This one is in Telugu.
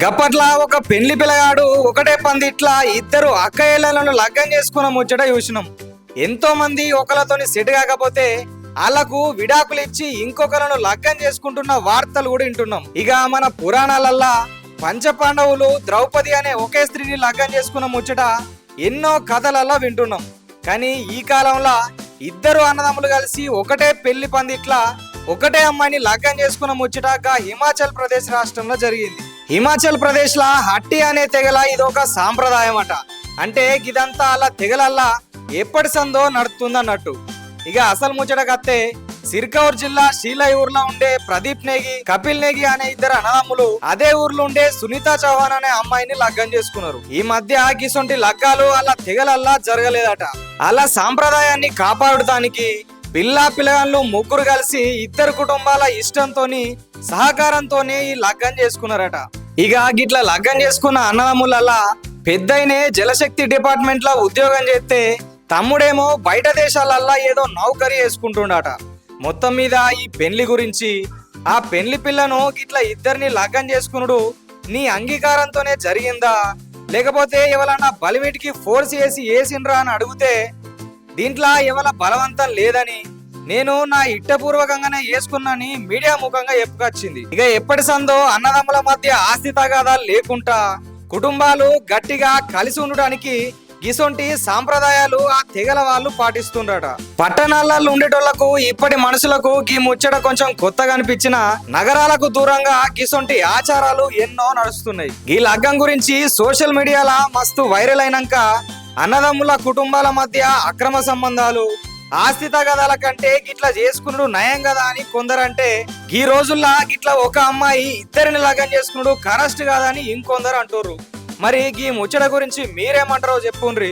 గప్పట్లా ఒక పెళ్లి పిల్లగాడు ఒకటే పందిట్లా ఇద్దరు అక్కయ్యలను లగ్గం చేసుకున్న ముచ్చట చూసినాం. ఎంతో మంది ఒకరితోని సెట్ కాకపోతే వాళ్ళకు విడాకులు ఇచ్చి ఇంకొకలను లగ్గం చేసుకుంటున్న వార్తలు కూడా వింటున్నాం. ఇక మన పురాణాలల్లా పంచపాండవులు ద్రౌపది అనే ఒకే స్త్రీని లగ్గం చేసుకున్న ముచ్చట ఎన్నో కథలల్లా వింటున్నాం. కానీ ఈ కాలంలో ఇద్దరు అన్నదమ్ములు కలిసి ఒకటే పెళ్లి పందిట్లా ఒకటే అమ్మాయిని లగ్గం చేసుకున్న ముచ్చటగా హిమాచల్ ప్రదేశ్ రాష్ట్రంలో జరిగింది. హిమాచల్ ప్రదేశ్ లా హట్టి అనే తెగల ఇదొక సాంప్రదాయం అట. అంటే ఇదంతా అలా తెగలల్లా ఎప్పటి సందో నడుతుందన్నట్టు. ఇక అసలు ముచ్చటకత్తే సిర్కౌర్ జిల్లా షీలై ఊర్లో ఉండే ప్రదీప్ నేగి, కపిల్ నేగి అనే ఇద్దరు అన్నదమ్ములు అదే ఊర్లో ఉండే సునీత చౌహాన్ అనే అమ్మాయిని లగ్గం చేసుకున్నారు. ఈ మధ్య గిసొంటి లగ్గాలు అలా తెగలల్లా జరగలేదట. అలా సాంప్రదాయాన్ని కాపాడటానికి పిల్లగాళ్ళు ముగ్గురు కలిసి ఇద్దరు కుటుంబాల ఇష్టంతోని సహకారంతోనే ఈ లగ్గం చేసుకున్నారట. ఇక గిట్లా లగ్గం చేసుకున్న అన్నదమ్ములల్లా పెద్దయినే జలశక్తి డిపార్ట్మెంట్ లో ఉద్యోగం చేస్తే తమ్ముడేమో బయట దేశాలల్లా ఏదో నౌకరీ చేసుకుంటుండట. మొత్తం మీద ఈ పెళ్లి గురించి ఆ పెళ్లి పిల్లను గిట్లా ఇద్దరిని లగ్గం చేసుకున్నాడు నీ అంగీకారంతోనే జరిగిందా లేకపోతే ఎవరన్నా బలిమిటికి ఫోర్స్ చేసి వేసిండ్రా అని అడిగితే దీంట్లో ఎవల బలవంతం లేదని నేను నా ఇట్టపూర్వకంగానే వేసుకున్నాని మీడియా ముఖంగా చెప్పుకొచ్చింది. ఇక ఎప్పటి సందో అన్నదమ్ముల మధ్య ఆస్తి తగాదాలు లేకుండా కుటుంబాలు గట్టిగా కలిసి ఉండడానికి గిసొంటి సాంప్రదాయాలు ఆ తెగల వాళ్ళు పాటిస్తుండట. పట్టణాలలో ఉండేటోళ్లకు ఇప్పటి మనుషులకు ఈ ముచ్చట కొంచెం కొత్తగా అనిపించిన నగరాలకు దూరంగా గిసొంటి ఆచారాలు ఎన్నో నడుస్తున్నాయి. ఈ లగ్గం గురించి సోషల్ మీడియాలో మస్తు వైరల్ అయినాక అన్నదమ్ముల కుటుంబాల మధ్య అక్రమ సంబంధాలు ఆస్తి తగాదాల కంటే గిట్లా చేసుకున్నాడు నయం కదా అని కొందరంటే ఈ రోజుల్లో గిట్లా ఒక అమ్మాయి ఇద్దరిని లగ్గం చేసుకున్నాడు కరెస్ట్ కాదని ఇంకొందరు అంటారు. మరి ఈ ముచ్చట గురించి మీరేమంటారో చెప్పుండ్రి.